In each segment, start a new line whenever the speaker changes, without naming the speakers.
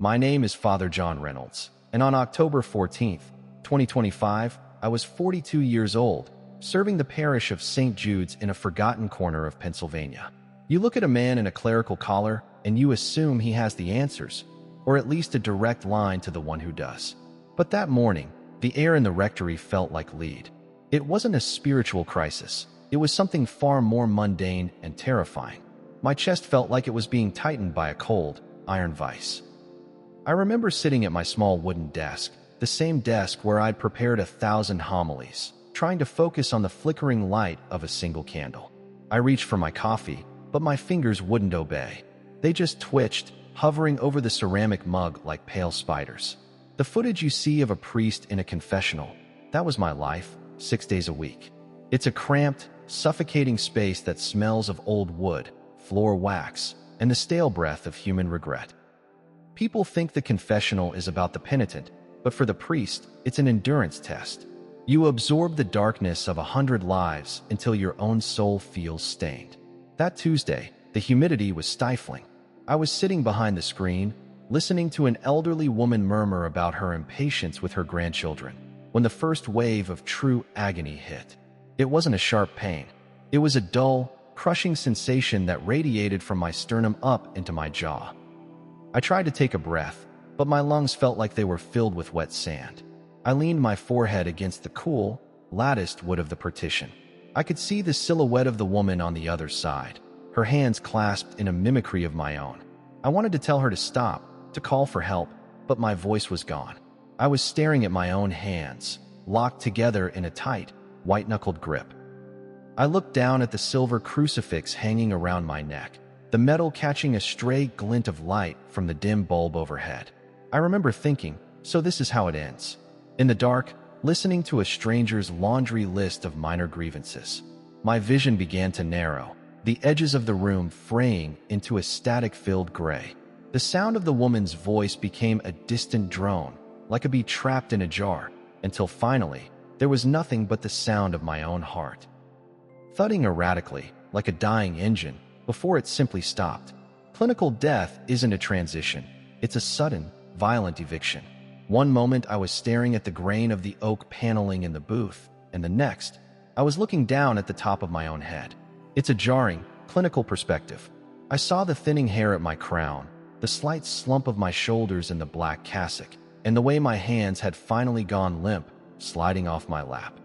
My name is Father John Reynolds, and on October 14th, 2025, I was 42 years old, serving the parish of St. Jude's in a forgotten corner of Pennsylvania. You look at a man in a clerical collar, and you assume he has the answers, or at least a direct line to the one who does. But that morning, the air in the rectory felt like lead. It wasn't a spiritual crisis. It was something far more mundane and terrifying. My chest felt like it was being tightened by a cold, iron vice. I remember sitting at my small wooden desk, the same desk where I'd prepared 1,000 homilies, trying to focus on the flickering light of a single candle. I reached for my coffee, but my fingers wouldn't obey. They just twitched, hovering over the ceramic mug like pale spiders. The footage you see of a priest in a confessional, that was my life, 6 days a week. It's a cramped, suffocating space that smells of old wood, floor wax, and the stale breath of human regret. People think the confessional is about the penitent, but for the priest, it's an endurance test. You absorb the darkness of 100 lives until your own soul feels stained. That Tuesday, the humidity was stifling. I was sitting behind the screen, listening to an elderly woman murmur about her impatience with her grandchildren, when the first wave of true agony hit. It wasn't a sharp pain. It was a dull, crushing sensation that radiated from my sternum up into my jaw. I tried to take a breath, but my lungs felt like they were filled with wet sand. I leaned my forehead against the cool, latticed wood of the partition. I could see the silhouette of the woman on the other side, her hands clasped in a mimicry of my own. I wanted to tell her to stop, to call for help, but my voice was gone. I was staring at my own hands, locked together in a tight, white-knuckled grip. I looked down at the silver crucifix hanging around my neck, the metal catching a stray glint of light from the dim bulb overhead. I remember thinking, so this is how it ends. In the dark, listening to a stranger's laundry list of minor grievances. My vision began to narrow, the edges of the room fraying into a static-filled gray. The sound of the woman's voice became a distant drone, like a bee trapped in a jar, until finally, there was nothing but the sound of my own heart. Thudding erratically, like a dying engine, before it simply stopped. Clinical death isn't a transition. It's a sudden, violent eviction. One moment I was staring at the grain of the oak paneling in the booth, and the next, I was looking down at the top of my own head. It's a jarring, clinical perspective. I saw the thinning hair at my crown, the slight slump of my shoulders in the black cassock, and the way my hands had finally gone limp, sliding off my lap.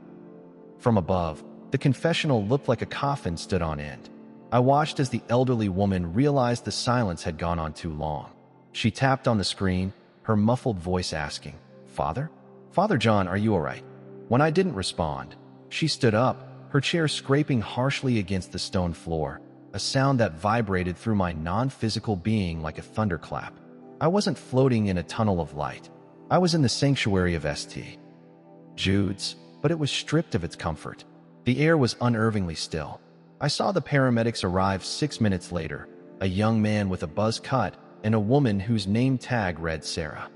From above, the confessional looked like a coffin stood on end. I watched as the elderly woman realized the silence had gone on too long. She tapped on the screen, her muffled voice asking, "Father? Father John, are you all right?" When I didn't respond, she stood up, her chair scraping harshly against the stone floor, a sound that vibrated through my non-physical being like a thunderclap. I wasn't floating in a tunnel of light. I was in the sanctuary of St. Jude's, but it was stripped of its comfort. The air was unnervingly still. I saw the paramedics arrive 6 minutes later, a young man with a buzz cut and a woman whose name tag read Sarah.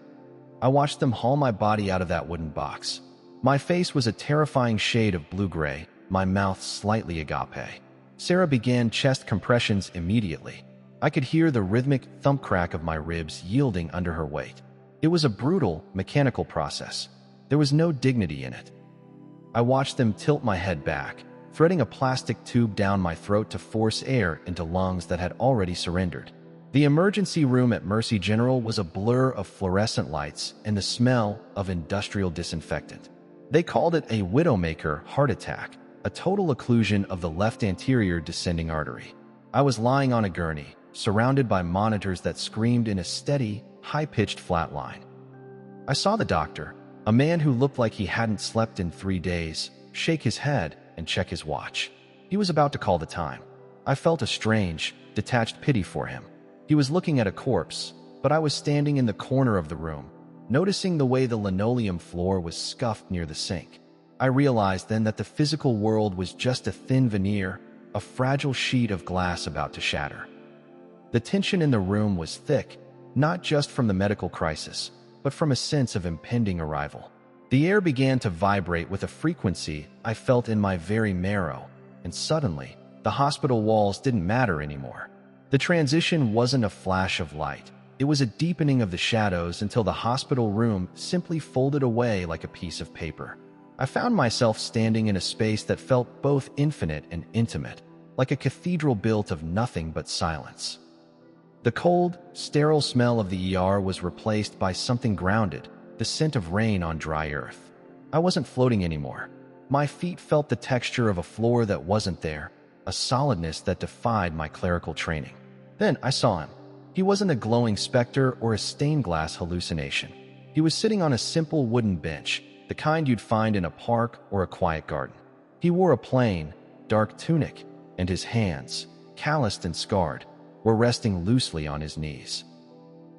I watched them haul my body out of that wooden box. My face was a terrifying shade of blue-gray, my mouth slightly agape. Sarah began chest compressions immediately. I could hear the rhythmic thump crack of my ribs yielding under her weight. It was a brutal, mechanical process. There was no dignity in it. I watched them tilt my head back, threading a plastic tube down my throat to force air into lungs that had already surrendered. The emergency room at Mercy General was a blur of fluorescent lights and the smell of industrial disinfectant. They called it a widowmaker heart attack, a total occlusion of the left anterior descending artery. I was lying on a gurney, surrounded by monitors that screamed in a steady, high-pitched flat line. I saw the doctor, a man who looked like he hadn't slept in 3 days, shake his head and check his watch. He was about to call the time. I felt a strange, detached pity for him. He was looking at a corpse, but I was standing in the corner of the room, noticing the way the linoleum floor was scuffed near the sink. I realized then that the physical world was just a thin veneer, a fragile sheet of glass about to shatter. The tension in the room was thick, not just from the medical crisis, but from a sense of impending arrival. The air began to vibrate with a frequency I felt in my very marrow, and suddenly, the hospital walls didn't matter anymore. The transition wasn't a flash of light. It was a deepening of the shadows until the hospital room simply folded away like a piece of paper. I found myself standing in a space that felt both infinite and intimate, like a cathedral built of nothing but silence. The cold, sterile smell of the ER was replaced by something grounded, the scent of rain on dry earth. I wasn't floating anymore. My feet felt the texture of a floor that wasn't there, a solidness that defied my clerical training. Then I saw him. He wasn't a glowing specter or a stained glass hallucination. He was sitting on a simple wooden bench, the kind you'd find in a park or a quiet garden. He wore a plain, dark tunic, and his hands, calloused and scarred, were resting loosely on his knees.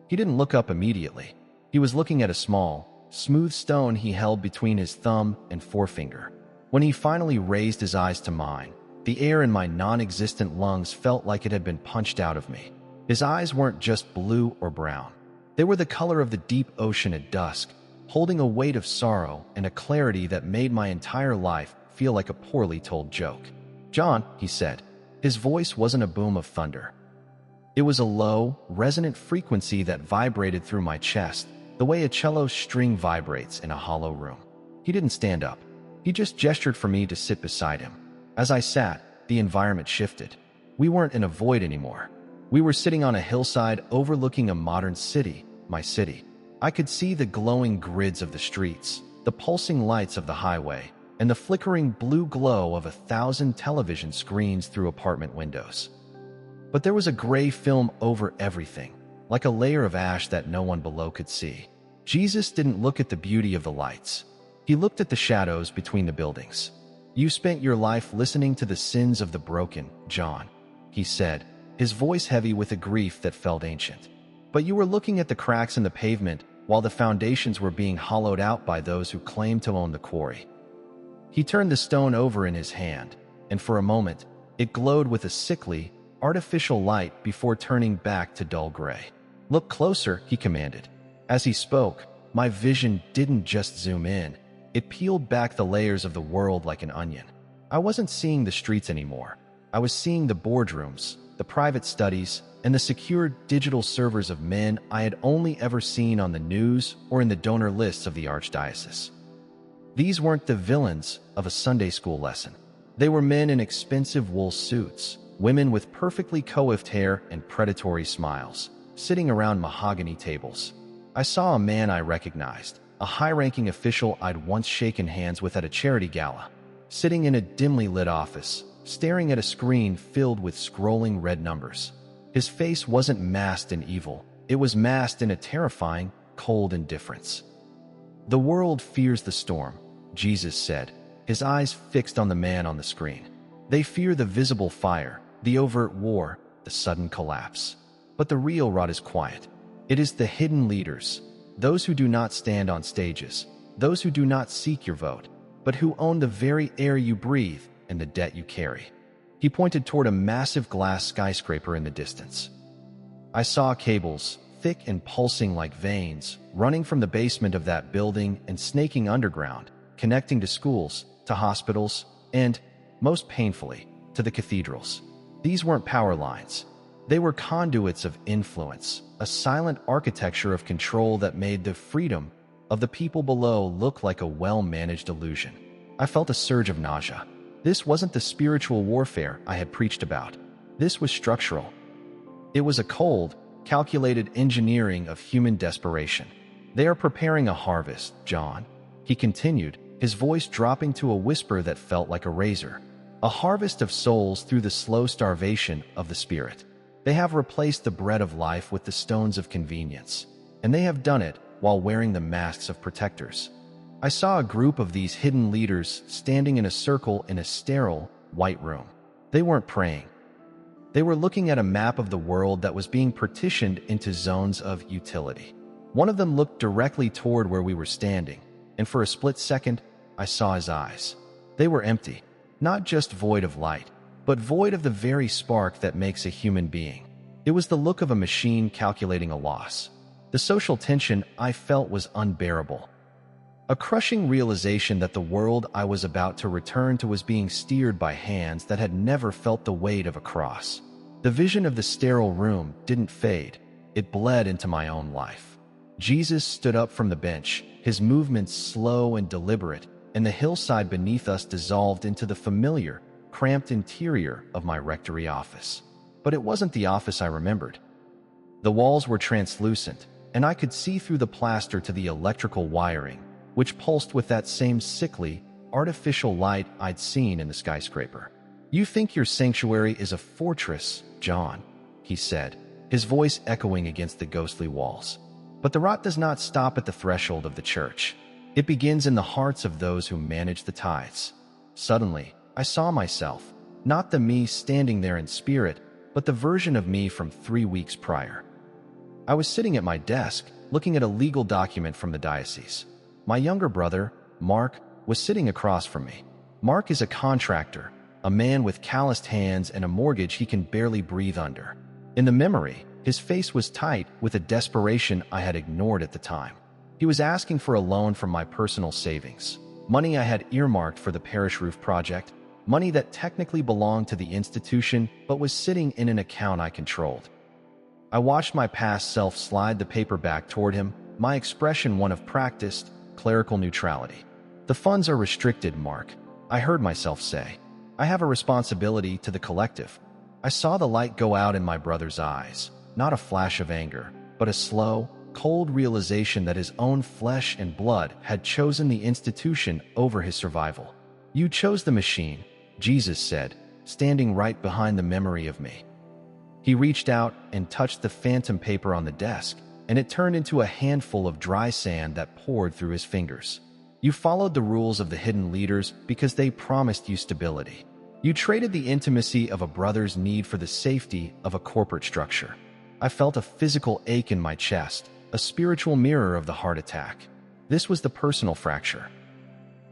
He didn't look up immediately. He was looking at a small, smooth stone he held between his thumb and forefinger. When he finally raised his eyes to mine, the air in my non-existent lungs felt like it had been punched out of me. His eyes weren't just blue or brown. They were the color of the deep ocean at dusk, holding a weight of sorrow and a clarity that made my entire life feel like a poorly told joke. "John," he said. His voice wasn't a boom of thunder. It was a low, resonant frequency that vibrated through my chest, the way a cello string vibrates in a hollow room. He didn't stand up. He just gestured for me to sit beside him. As I sat, the environment shifted. We weren't in a void anymore. We were sitting on a hillside overlooking a modern city, my city. I could see the glowing grids of the streets, the pulsing lights of the highway, and the flickering blue glow of 1,000 television screens through apartment windows. But there was a gray film over everything, like a layer of ash that no one below could see. Jesus didn't look at the beauty of the lights. He looked at the shadows between the buildings. "You spent your life listening to the sins of the broken, John," he said, his voice heavy with a grief that felt ancient. "But you were looking at the cracks in the pavement while the foundations were being hollowed out by those who claimed to own the quarry." He turned the stone over in his hand, and for a moment, it glowed with a sickly, artificial light before turning back to dull gray. "Look closer," he commanded. As he spoke, my vision didn't just zoom in. It peeled back the layers of the world like an onion. I wasn't seeing the streets anymore. I was seeing the boardrooms, the private studies, and the secure digital servers of men I had only ever seen on the news or in the donor lists of the archdiocese. These weren't the villains of a Sunday school lesson. They were men in expensive wool suits, women with perfectly coiffed hair and predatory smiles, sitting around mahogany tables. I saw a man I recognized, a high-ranking official I'd once shaken hands with at a charity gala, sitting in a dimly lit office, staring at a screen filled with scrolling red numbers. His face wasn't masked in evil. It was masked in a terrifying, cold indifference. "The world fears the storm," Jesus said, his eyes fixed on the man on the screen. "They fear the visible fire, the overt war, the sudden collapse. But the real rot is quiet. It is the hidden leaders, those who do not stand on stages, those who do not seek your vote, but who own the very air you breathe and the debt you carry." He pointed toward a massive glass skyscraper in the distance. I saw cables, thick and pulsing like veins, running from the basement of that building and snaking underground, connecting to schools, to hospitals, and, most painfully, to the cathedrals. These weren't power lines. They were conduits of influence, a silent architecture of control that made the freedom of the people below look like a well-managed illusion. I felt a surge of nausea. This wasn't the spiritual warfare I had preached about. This was structural. It was a cold, calculated engineering of human desperation. "They are preparing a harvest, John," he continued, his voice dropping to a whisper that felt like a razor. "A harvest of souls through the slow starvation of the spirit. They have replaced the bread of life with the stones of convenience, and they have done it while wearing the masks of protectors." I saw a group of these hidden leaders standing in a circle in a sterile, white room. They weren't praying. They were looking at a map of the world that was being partitioned into zones of utility. One of them looked directly toward where we were standing, and for a split second, I saw his eyes. They were empty, not just void of light, but void of the very spark that makes a human being. It was the look of a machine calculating a loss. The social tension I felt was unbearable. A crushing realization that the world I was about to return to was being steered by hands that had never felt the weight of a cross. The vision of the sterile room didn't fade. It bled into my own life. Jesus stood up from the bench, his movements slow and deliberate, and the hillside beneath us dissolved into the familiar, cramped interior of my rectory office. But it wasn't the office I remembered. The walls were translucent, and I could see through the plaster to the electrical wiring, which pulsed with that same sickly, artificial light I'd seen in the skyscraper. "You think your sanctuary is a fortress, John," he said, his voice echoing against the ghostly walls. "But the rot does not stop at the threshold of the church. It begins in the hearts of those who manage the tithes." Suddenly, I saw myself, not the me standing there in spirit, but the version of me from 3 weeks prior. I was sitting at my desk, looking at a legal document from the diocese. My younger brother, Mark, was sitting across from me. Mark is a contractor, a man with calloused hands and a mortgage he can barely breathe under. In the memory, his face was tight with a desperation I had ignored at the time. He was asking for a loan from my personal savings, money I had earmarked for the parish roof project, money that technically belonged to the institution but was sitting in an account I controlled. I watched my past self slide the paper back toward him, my expression one of practiced, clerical neutrality. "The funds are restricted, Mark," I heard myself say. "I have a responsibility to the collective." I saw the light go out in my brother's eyes, not a flash of anger, but a slow, cold realization that his own flesh and blood had chosen the institution over his survival. "You chose the machine," Jesus said, standing right behind the memory of me. He reached out and touched the phantom paper on the desk, and it turned into a handful of dry sand that poured through his fingers. "You followed the rules of the hidden leaders because they promised you stability. You traded the intimacy of a brother's need for the safety of a corporate structure." I felt a physical ache in my chest, a spiritual mirror of the heart attack. This was the personal fracture.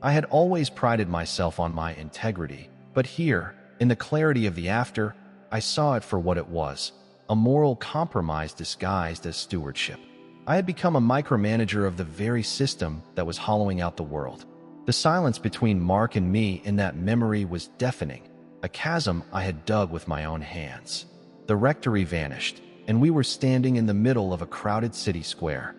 I had always prided myself on my integrity, but here, in the clarity of the after, I saw it for what it was, a moral compromise disguised as stewardship. I had become a micromanager of the very system that was hollowing out the world. The silence between Mark and me in that memory was deafening, a chasm I had dug with my own hands. The rectory vanished, and we were standing in the middle of a crowded city square.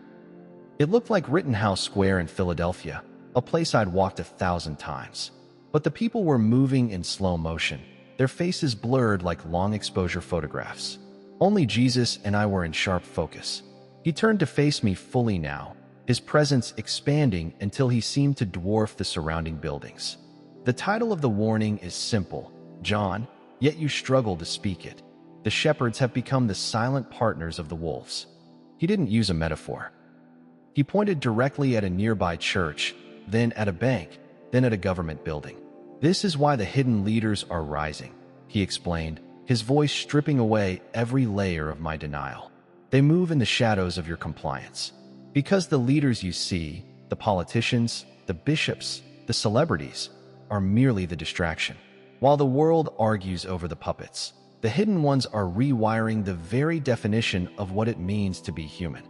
It looked like Rittenhouse Square in Philadelphia, a place I'd walked 1,000 times. But the people were moving in slow motion, their faces blurred like long-exposure photographs. Only Jesus and I were in sharp focus. He turned to face me fully now, his presence expanding until he seemed to dwarf the surrounding buildings. "The title of the warning is simple, John, yet you struggle to speak it. The shepherds have become the silent partners of the wolves." He didn't use a metaphor. He pointed directly at a nearby church, then at a bank, then at a government building. "This is why the hidden leaders are rising," he explained, his voice stripping away every layer of my denial. "They move in the shadows of your compliance. Because the leaders you see, the politicians, the bishops, the celebrities, are merely the distraction. While the world argues over the puppets, the hidden ones are rewiring the very definition of what it means to be human.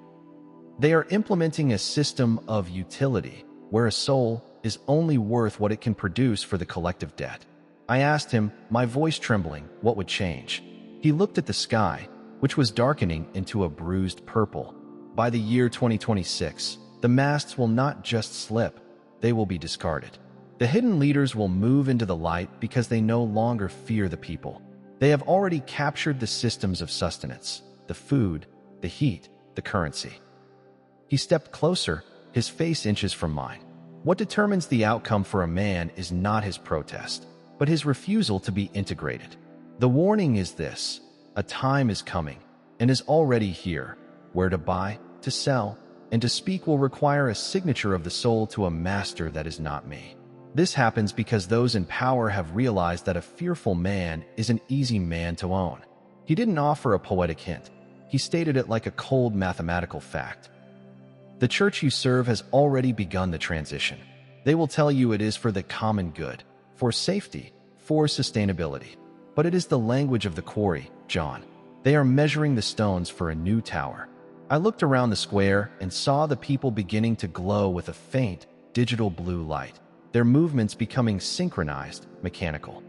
They are implementing a system of utility, where a soul is only worth what it can produce for the collective debt." I asked him, my voice trembling, what would change. He looked at the sky, which was darkening into a bruised purple. "By the year 2026, the masts will not just slip, they will be discarded. The hidden leaders will move into the light because they no longer fear the people. They have already captured the systems of sustenance, the food, the heat, the currency." He stepped closer, his face inches from mine. "What determines the outcome for a man is not his protest, but his refusal to be integrated. The warning is this: a time is coming, and is already here, where to buy, to sell, and to speak will require a signature of the soul to a master that is not me. This happens because those in power have realized that a fearful man is an easy man to own." He didn't offer a poetic hint. He stated it like a cold mathematical fact. "The church you serve has already begun the transition. They will tell you it is for the common good, for safety, for sustainability. But it is the language of the quarry, John. They are measuring the stones for a new tower." I looked around the square and saw the people beginning to glow with a faint, digital blue light, their movements becoming synchronized, mechanical.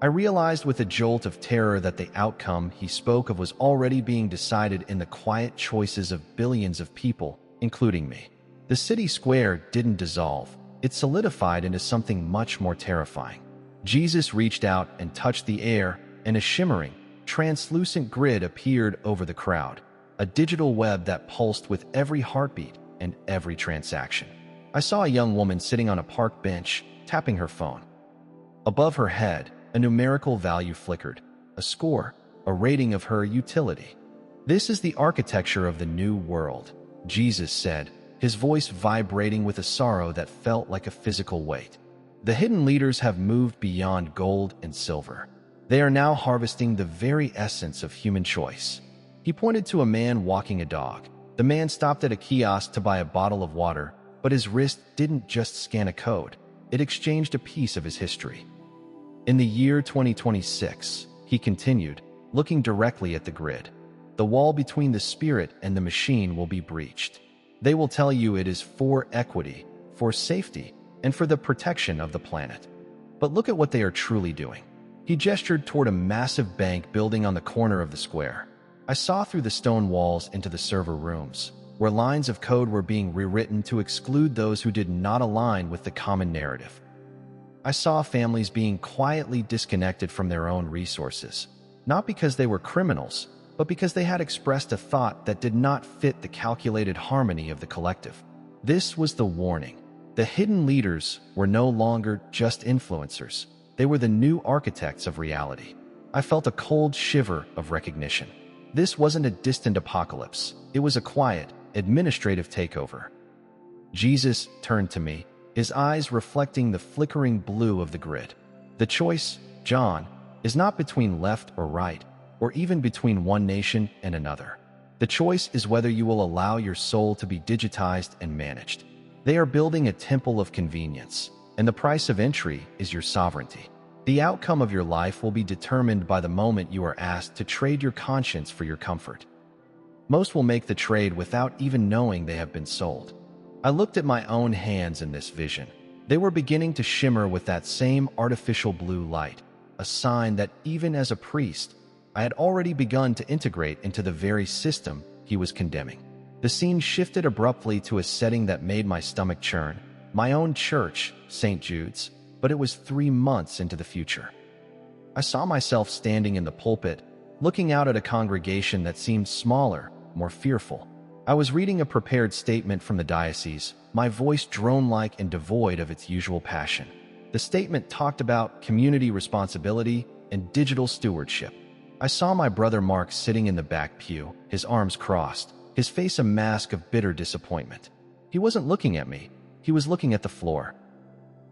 I realized with a jolt of terror that the outcome he spoke of was already being decided in the quiet choices of billions of people, including me. The city square didn't dissolve. It solidified into something much more terrifying. Jesus reached out and touched the air, and a shimmering, translucent grid appeared over the crowd, a digital web that pulsed with every heartbeat and every transaction. I saw a young woman sitting on a park bench, tapping her phone. Above her head, a numerical value flickered, a score, a rating of her utility. "This is the architecture of the new world," Jesus said, his voice vibrating with a sorrow that felt like a physical weight. "The hidden leaders have moved beyond gold and silver. They are now harvesting the very essence of human choice." He pointed to a man walking a dog. The man stopped at a kiosk to buy a bottle of water, but his wrist didn't just scan a code. It exchanged a piece of his history. "In the year 2026, he continued, looking directly at the grid, "the wall between the spirit and the machine will be breached. They will tell you it is for equity, for safety, and for the protection of the planet. But look at what they are truly doing." He gestured toward a massive bank building on the corner of the square. I saw through the stone walls into the server rooms, where lines of code were being rewritten to exclude those who did not align with the common narrative. I saw families being quietly disconnected from their own resources, not because they were criminals, but because they had expressed a thought that did not fit the calculated harmony of the collective. This was the warning. The hidden leaders were no longer just influencers. They were the new architects of reality. I felt a cold shiver of recognition. This wasn't a distant apocalypse. It was a quiet, administrative takeover. Jesus turned to me, his eyes reflecting the flickering blue of the grid. "The choice, John, is not between left or right, or even between one nation and another. The choice is whether you will allow your soul to be digitized and managed. They are building a temple of convenience, and the price of entry is your sovereignty. The outcome of your life will be determined by the moment you are asked to trade your conscience for your comfort. Most will make the trade without even knowing they have been sold." I looked at my own hands in this vision. They were beginning to shimmer with that same artificial blue light, a sign that even as a priest, I had already begun to integrate into the very system he was condemning. The scene shifted abruptly to a setting that made my stomach churn. My own church, St. Jude's, but it was 3 months into the future. I saw myself standing in the pulpit, looking out at a congregation that seemed smaller, more fearful. I was reading a prepared statement from the diocese, my voice drone-like and devoid of its usual passion. The statement talked about community responsibility and digital stewardship. I saw my brother Mark sitting in the back pew, his arms crossed, his face a mask of bitter disappointment. He wasn't looking at me. He was looking at the floor.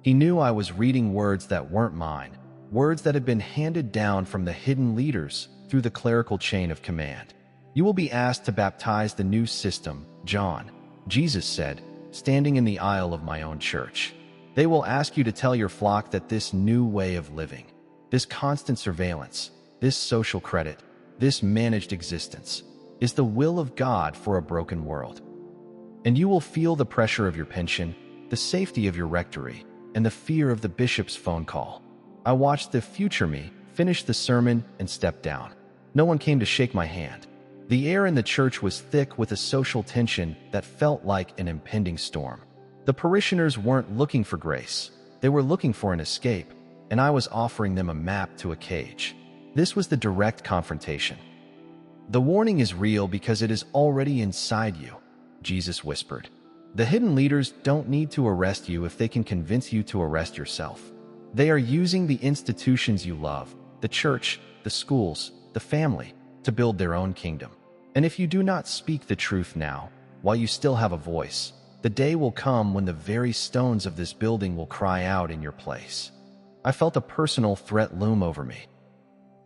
He knew I was reading words that weren't mine, words that had been handed down from the hidden leaders through the clerical chain of command. "You will be asked to baptize the new system, John," Jesus said, standing in the aisle of my own church. "They will ask you to tell your flock that this new way of living, this constant surveillance, this social credit, this managed existence, is the will of God for a broken world. And you will feel the pressure of your pension, the safety of your rectory, and the fear of the bishop's phone call." I watched the future me finish the sermon and step down. No one came to shake my hand. The air in the church was thick with a social tension that felt like an impending storm. The parishioners weren't looking for grace. They were looking for an escape, and I was offering them a map to a cage. This was the direct confrontation. "The warning is real because it is already inside you," Jesus whispered. "The hidden leaders don't need to arrest you if they can convince you to arrest yourself. They are using the institutions you love, the church, the schools, the family, to build their own kingdom. And if you do not speak the truth now, while you still have a voice, the day will come when the very stones of this building will cry out in your place." I felt a personal threat loom over me.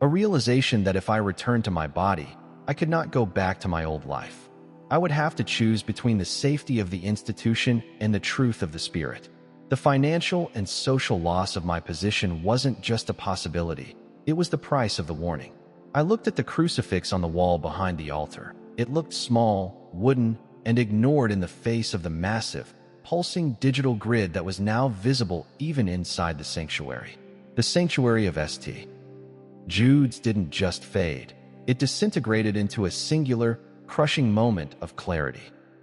A realization that if I returned to my body, I could not go back to my old life. I would have to choose between the safety of the institution and the truth of the spirit. The financial and social loss of my position wasn't just a possibility, it was the price of the warning. I looked at the crucifix on the wall behind the altar. It looked small, wooden, and ignored in the face of the massive, pulsing digital grid that was now visible even inside the sanctuary. The sanctuary of St. Jude's didn't just fade. It disintegrated into a singular, crushing moment of clarity.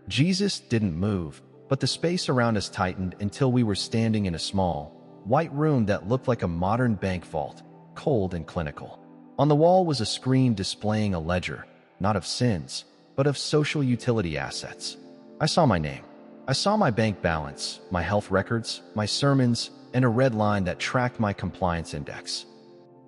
Jesus didn't move, but the space around us tightened until we were standing in a small, white room that looked like a modern bank vault, cold and clinical. On the wall was a screen displaying a ledger, not of sins, but of social utility assets. I saw my name. I saw my bank balance, my health records, my sermons, and a red line that tracked my compliance index.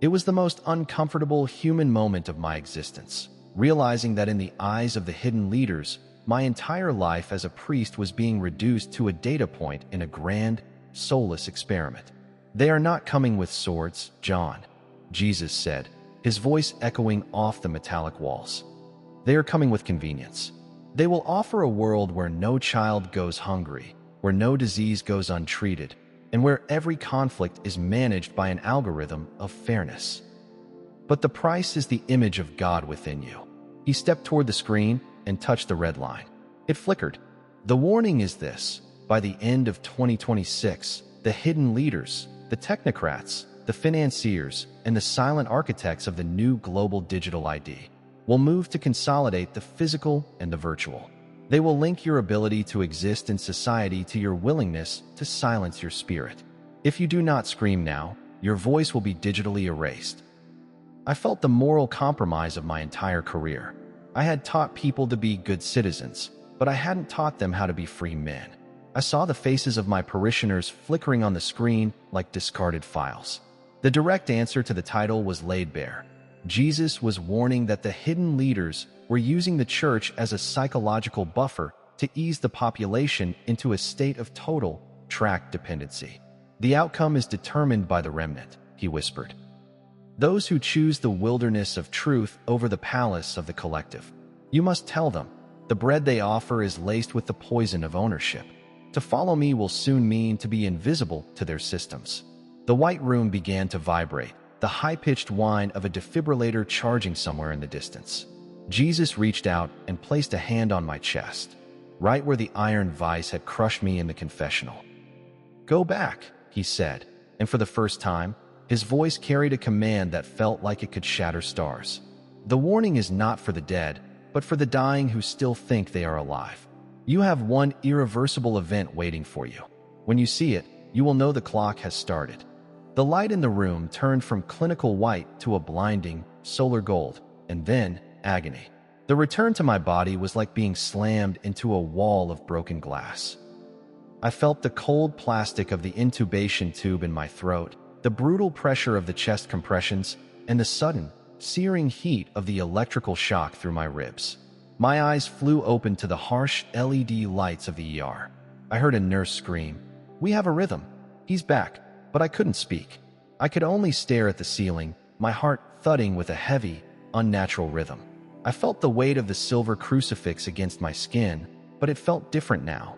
It was the most uncomfortable human moment of my existence, realizing that in the eyes of the hidden leaders, my entire life as a priest was being reduced to a data point in a grand, soulless experiment. "They are not coming with swords, John," Jesus said, his voice echoing off the metallic walls. "They are coming with convenience. They will offer a world where no child goes hungry, where no disease goes untreated, and where every conflict is managed by an algorithm of fairness. But the price is the image of God within you." He stepped toward the screen and touched the red line. It flickered. "The warning is this: by the end of 2026, the hidden leaders, the technocrats, the financiers, and the silent architects of the new global digital ID will move to consolidate the physical and the virtual. They will link your ability to exist in society to your willingness to silence your spirit. If you do not scream now, your voice will be digitally erased." I felt the moral compromise of my entire career. I had taught people to be good citizens, but I hadn't taught them how to be free men. I saw the faces of my parishioners flickering on the screen like discarded files. The direct answer to the title was laid bare. Jesus was warning that the hidden leaders were using the church as a psychological buffer to ease the population into a state of total tract dependency. "The outcome is determined by the remnant," he whispered. "Those who choose the wilderness of truth over the palace of the collective. You must tell them, the bread they offer is laced with the poison of ownership. To follow me will soon mean to be invisible to their systems." The white room began to vibrate, the high-pitched whine of a defibrillator charging somewhere in the distance. Jesus reached out and placed a hand on my chest, right where the iron vise had crushed me in the confessional. "Go back," he said, and for the first time, his voice carried a command that felt like it could shatter stars. "The warning is not for the dead, but for the dying who still think they are alive. You have one irreversible event waiting for you. When you see it, you will know the clock has started." The light in the room turned from clinical white to a blinding, solar gold, and then agony. The return to my body was like being slammed into a wall of broken glass. I felt the cold plastic of the intubation tube in my throat, the brutal pressure of the chest compressions, and the sudden, searing heat of the electrical shock through my ribs. My eyes flew open to the harsh LED lights of the ER. I heard a nurse scream, "We have a rhythm. He's back." But I couldn't speak. I could only stare at the ceiling, my heart thudding with a heavy, unnatural rhythm. I felt the weight of the silver crucifix against my skin, but it felt different now.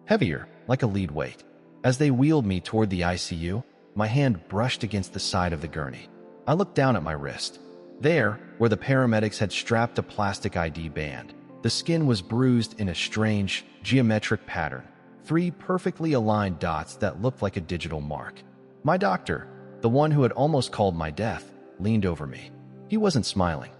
Heavier, like a lead weight. As they wheeled me toward the ICU, my hand brushed against the side of the gurney. I looked down at my wrist. There, where the paramedics had strapped a plastic ID band, the skin was bruised in a strange, geometric pattern. 3 perfectly aligned dots that looked like a digital mark. My doctor, the one who had almost called my death, leaned over me. He wasn't smiling.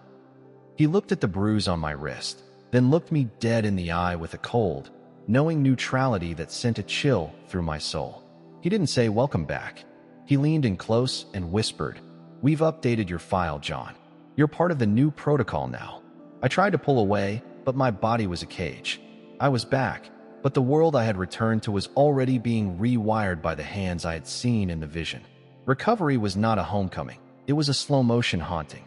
He looked at the bruise on my wrist, then looked me dead in the eye with a cold, knowing neutrality that sent a chill through my soul. He didn't say, "Welcome back." He leaned in close and whispered, "We've updated your file, John. You're part of the new protocol now." I tried to pull away, but my body was a cage. I was back, but the world I had returned to was already being rewired by the hands I had seen in the vision. Recovery was not a homecoming. It was a slow-motion haunting.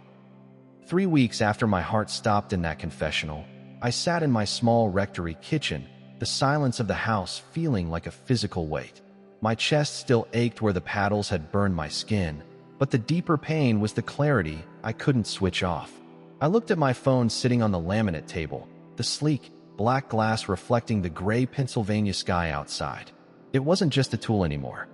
3 weeks after my heart stopped in that confessional, I sat in my small rectory kitchen, the silence of the house feeling like a physical weight. My chest still ached where the paddles had burned my skin, but the deeper pain was the clarity I couldn't switch off. I looked at my phone sitting on the laminate table, the sleek, black glass reflecting the gray Pennsylvania sky outside. It wasn't just a tool anymore.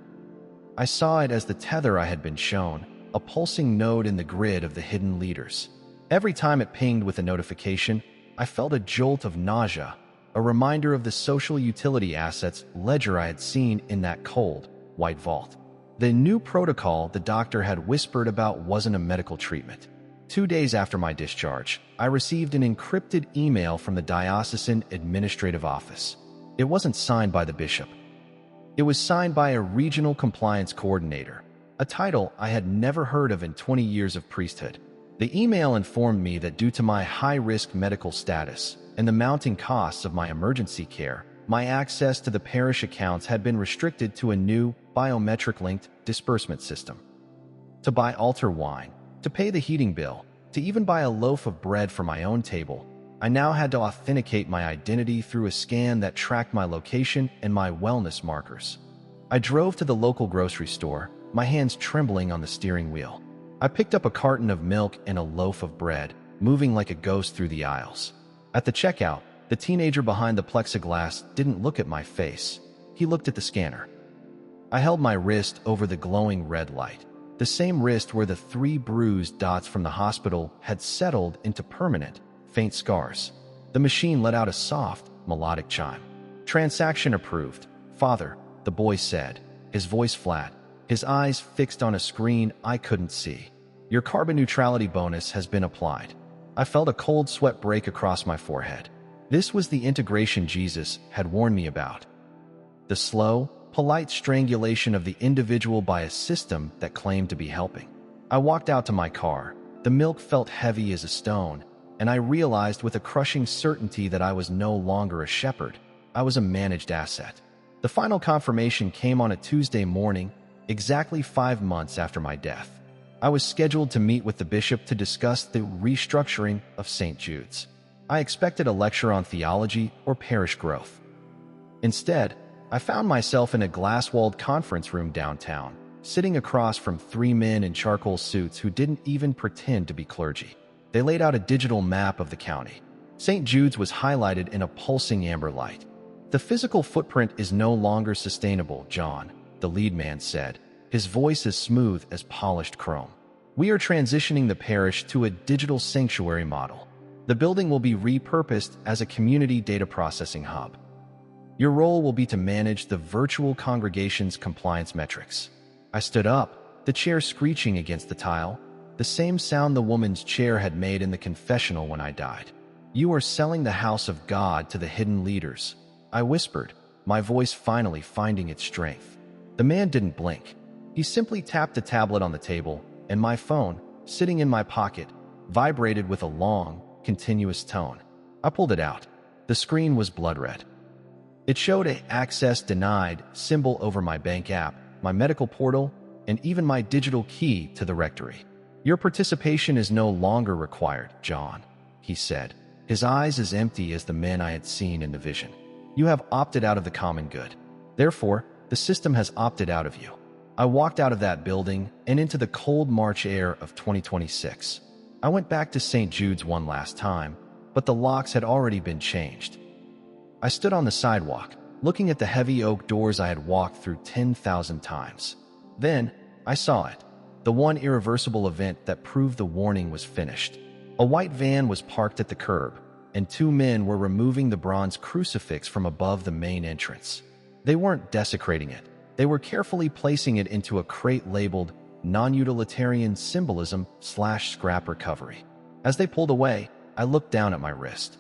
I saw it as the tether I had been shown, a pulsing node in the grid of the hidden leaders. Every time it pinged with a notification, I felt a jolt of nausea, a reminder of the social utility assets ledger I had seen in that cold, white vault. The new protocol the doctor had whispered about wasn't a medical treatment. 2 days after my discharge, I received an encrypted email from the diocesan administrative office. It wasn't signed by the bishop. It was signed by a regional compliance coordinator, a title I had never heard of in 20 years of priesthood. The email informed me that due to my high-risk medical status and the mounting costs of my emergency care, my access to the parish accounts had been restricted to a new biometric-linked disbursement system. To buy altar wine, to pay the heating bill, to even buy a loaf of bread for my own table, I now had to authenticate my identity through a scan that tracked my location and my wellness markers. I drove to the local grocery store, my hands trembling on the steering wheel. I picked up a carton of milk and a loaf of bread, moving like a ghost through the aisles. At the checkout, the teenager behind the plexiglass didn't look at my face. He looked at the scanner. I held my wrist over the glowing red light, the same wrist where the 3 bruised dots from the hospital had settled into permanent, faint scars. The machine let out a soft, melodic chime. "Transaction approved, Father," the boy said, his voice flat, his eyes fixed on a screen I couldn't see. "Your carbon neutrality bonus has been applied." I felt a cold sweat break across my forehead. This was the integration Jesus had warned me about. The slow, polite strangulation of the individual by a system that claimed to be helping. I walked out to my car. The milk felt heavy as a stone, and I realized with a crushing certainty that I was no longer a shepherd. I was a managed asset. The final confirmation came on a Tuesday morning, exactly 5 months after my death. I was scheduled to meet with the bishop to discuss the restructuring of St. Jude's. I expected a lecture on theology or parish growth. Instead, I found myself in a glass-walled conference room downtown, sitting across from 3 men in charcoal suits who didn't even pretend to be clergy. They laid out a digital map of the county. St. Jude's was highlighted in a pulsing amber light. "The physical footprint is no longer sustainable, John," the lead man said, his voice as smooth as polished chrome. "We are transitioning the parish to a digital sanctuary model. The building will be repurposed as a community data processing hub. Your role will be to manage the virtual congregation's compliance metrics." I stood up, the chair screeching against the tile, the same sound the woman's chair had made in the confessional when I died. "You are selling the house of God to the hidden leaders," I whispered, my voice finally finding its strength. The man didn't blink. He simply tapped a tablet on the table, and my phone, sitting in my pocket, vibrated with a long, continuous tone. I pulled it out. The screen was blood red. It showed an access denied symbol over my bank app, my medical portal, and even my digital key to the rectory. "Your participation is no longer required, John," he said, his eyes as empty as the men I had seen in the vision. "You have opted out of the common good. Therefore, the system has opted out of you." I walked out of that building and into the cold March air of 2026. I went back to St. Jude's one last time, but the locks had already been changed. I stood on the sidewalk, looking at the heavy oak doors I had walked through 10,000 times. Then, I saw it, the one irreversible event that proved the warning was finished. A white van was parked at the curb, and 2 men were removing the bronze crucifix from above the main entrance. They weren't desecrating it. They were carefully placing it into a crate labeled non-utilitarian symbolism/scrap recovery. As they pulled away, I looked down at my wrist.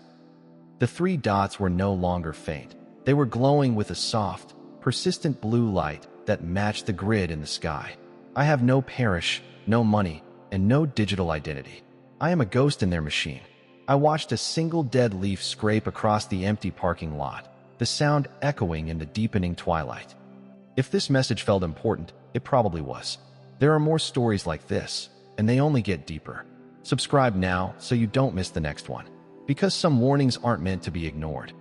The 3 dots were no longer faint. They were glowing with a soft, persistent blue light that matched the grid in the sky. I have no parish, no money, and no digital identity. I am a ghost in their machine. I watched a single dead leaf scrape across the empty parking lot, the sound echoing in the deepening twilight. If this message felt important, it probably was. There are more stories like this, and they only get deeper. Subscribe now so you don't miss the next one, because some warnings aren't meant to be ignored.